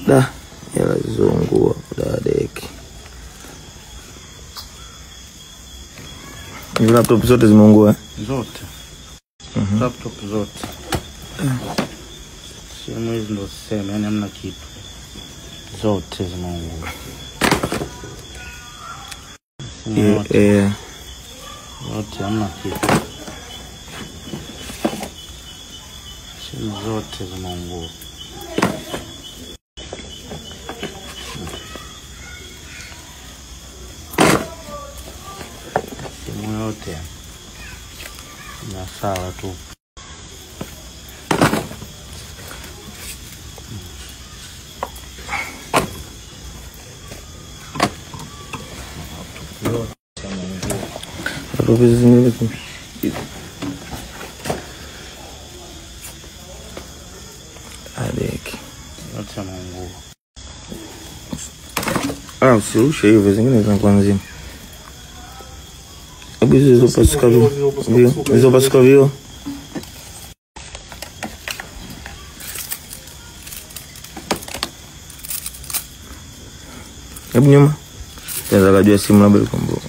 Da, hela zilizoungua da deki. Hizo laptop zote zimeungua? Zote. Laptop zote. Simu hizi ndo sema, yani hamna kitu. Zote zimeungua. Zote hamna kitu. Simu zote zimeungua. Simu yote na sawa tu. Laptop zingine adeki. Yote zimeungua. Usirushe hivyo, zingine zinakuwa nzima. Hebu hizo pasuka vio. Hizo pasuka vio. Hebu nyuma. Tazama jua simu labda iko mbovu.